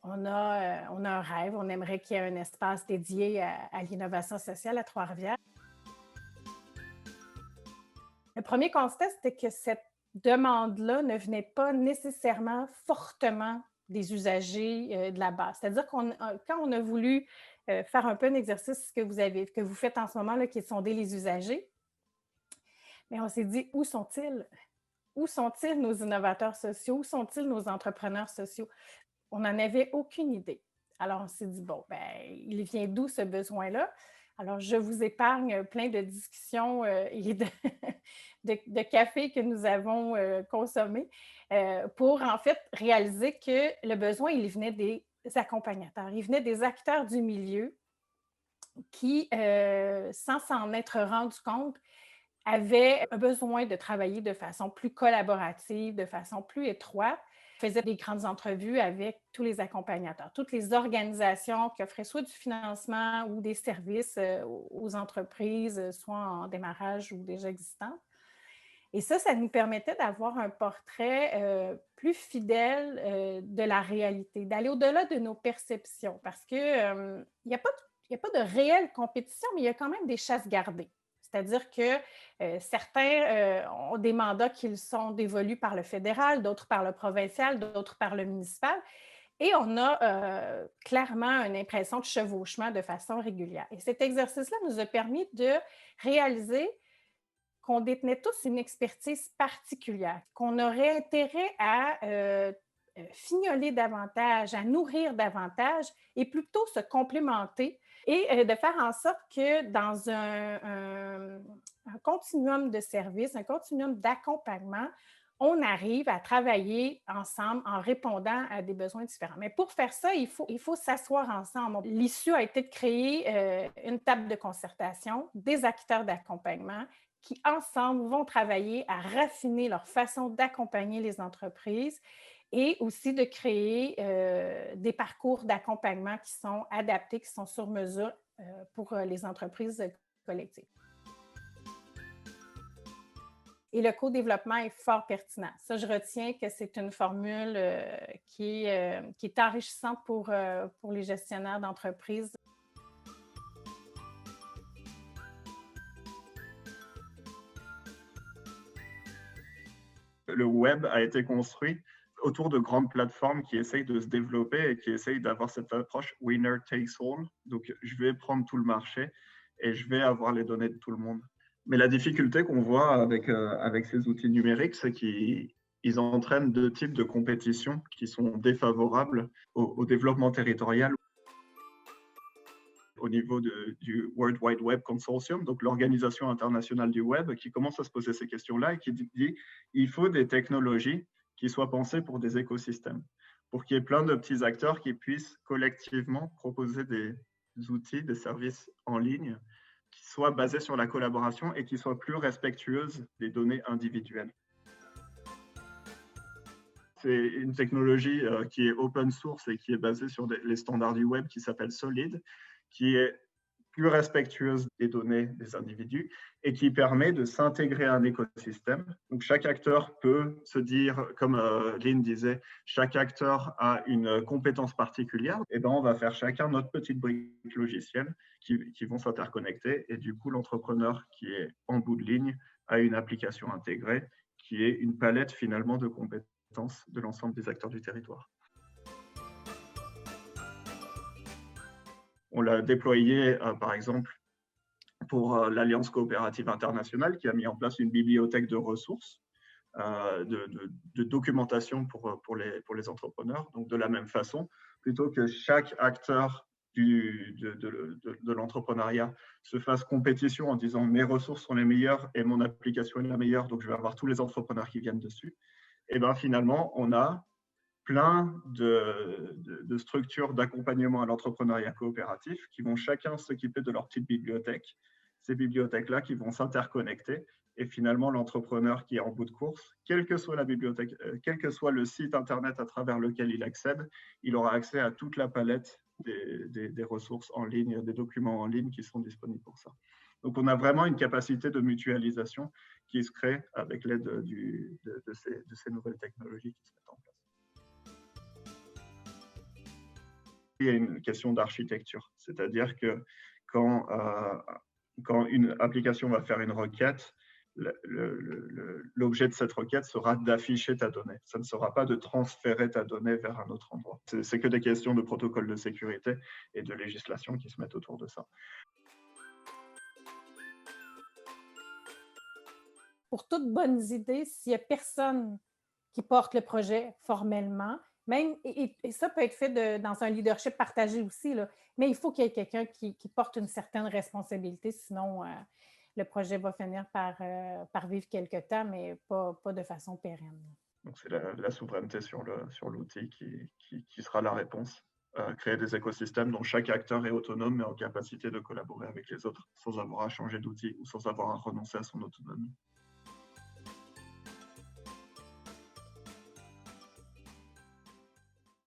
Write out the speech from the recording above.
On a un rêve, on aimerait qu'il y ait un espace dédié à l'innovation sociale à Trois-Rivières. Le premier constat, c'était que cette demande-là ne venait pas nécessairement fortement des usagers de la base. C'est-à-dire quand on a voulu faire un peu un exercice que vous faites en ce moment, là, qui est de sonder les usagers, mais on s'est dit, où sont-ils? Où sont-ils nos innovateurs sociaux? Où sont-ils nos entrepreneurs sociaux? On n'en avait aucune idée. Alors, on s'est dit, bon, ben, il vient d'où ce besoin-là? Alors, je vous épargne plein de discussions et de café que nous avons consommés pour, en fait, réaliser que le besoin, il venait des accompagnateurs, il venait des acteurs du milieu qui, sans s'en être rendu compte, avaient besoin de travailler de façon plus collaborative, de façon plus étroite. Je faisais des grandes entrevues avec tous les accompagnateurs, toutes les organisations qui offraient soit du financement ou des services aux entreprises, soit en démarrage ou déjà existantes. Et ça nous permettait d'avoir un portrait plus fidèle de la réalité, d'aller au-delà de nos perceptions, parce que il n'y a pas de réelle compétition, mais il y a quand même des chasses gardées. C'est-à-dire que certains ont des mandats qui sont dévolus par le fédéral, d'autres par le provincial, d'autres par le municipal. Et on a clairement une impression de chevauchement de façon régulière. Et cet exercice-là nous a permis de réaliser qu'on détenait tous une expertise particulière, qu'on aurait intérêt à fignoler davantage, à nourrir davantage et plutôt se complémenter et de faire en sorte que dans un continuum de services, un continuum d'accompagnement, on arrive à travailler ensemble en répondant à des besoins différents. Mais pour faire ça, il faut s'asseoir ensemble. L'issue a été de créer une table de concertation des acteurs d'accompagnement qui, ensemble, vont travailler à raffiner leur façon d'accompagner les entreprises et aussi de créer des parcours d'accompagnement qui sont adaptés, qui sont sur mesure pour les entreprises collectives. Et le co-développement est fort pertinent. Ça, je retiens que c'est une formule qui est enrichissante pour les gestionnaires d'entreprises. Le web a été construit autour de grandes plateformes qui essayent de se développer et qui essayent d'avoir cette approche winner takes all. Donc, je vais prendre tout le marché et je vais avoir les données de tout le monde. Mais la difficulté qu'on voit avec ces outils numériques, c'est qu'ils entraînent deux types de compétitions qui sont défavorables au développement territorial au niveau du World Wide Web Consortium, donc l'organisation internationale du web, qui commence à se poser ces questions-là et qui dit il faut des technologies qui soient pensées pour des écosystèmes, pour qu'il y ait plein de petits acteurs qui puissent collectivement proposer des outils, des services en ligne qui soient basés sur la collaboration et qui soient plus respectueuses des données individuelles. C'est une technologie qui est open source et qui est basée sur les standards du web qui s'appelle Solid, qui est plus respectueuse des données des individus et qui permet de s'intégrer à un écosystème. Donc, chaque acteur peut se dire, comme Lynn disait, chaque acteur a une compétence particulière. Et ben, on va faire chacun notre petite brique logicielle qui vont s'interconnecter. Et du coup, l'entrepreneur qui est en bout de ligne a une application intégrée qui est une palette finalement de compétences de l'ensemble des acteurs du territoire. On l'a déployé, par exemple, pour l'Alliance coopérative internationale qui a mis en place une bibliothèque de ressources, de documentation pour les entrepreneurs. Donc, de la même façon, plutôt que chaque acteur de l'entrepreneuriat se fasse compétition en disant mes ressources sont les meilleures et mon application est la meilleure, donc je vais avoir tous les entrepreneurs qui viennent dessus. Et bien finalement, on a plein de structures d'accompagnement à l'entrepreneuriat coopératif qui vont chacun s'occuper de leur petite bibliothèque. Ces bibliothèques-là qui vont s'interconnecter et finalement l'entrepreneur qui est en bout de course, quelle que soit la bibliothèque, quel que soit le site internet à travers lequel il accède, il aura accès à toute la palette des ressources en ligne, des documents en ligne qui sont disponibles pour ça. Donc, on a vraiment une capacité de mutualisation qui se crée avec l'aide de ces nouvelles technologies qui se mettent en place. Il y a une question d'architecture, c'est-à-dire que quand, quand une application va faire une requête, l'objet de cette requête sera d'afficher ta donnée. Ça ne sera pas de transférer ta donnée vers un autre endroit. C'est que des questions de protocole de sécurité et de législation qui se mettent autour de ça. Pour toutes bonnes idées, s'il n'y a personne qui porte le projet formellement, même, et ça peut être fait dans un leadership partagé aussi, là, mais il faut qu'il y ait quelqu'un qui porte une certaine responsabilité, sinon le projet va finir par vivre quelque temps, mais pas de façon pérenne. Donc c'est la souveraineté sur l'outil qui sera la réponse. Créer des écosystèmes dont chaque acteur est autonome et en capacité de collaborer avec les autres sans avoir à changer d'outil ou sans avoir à renoncer à son autonomie.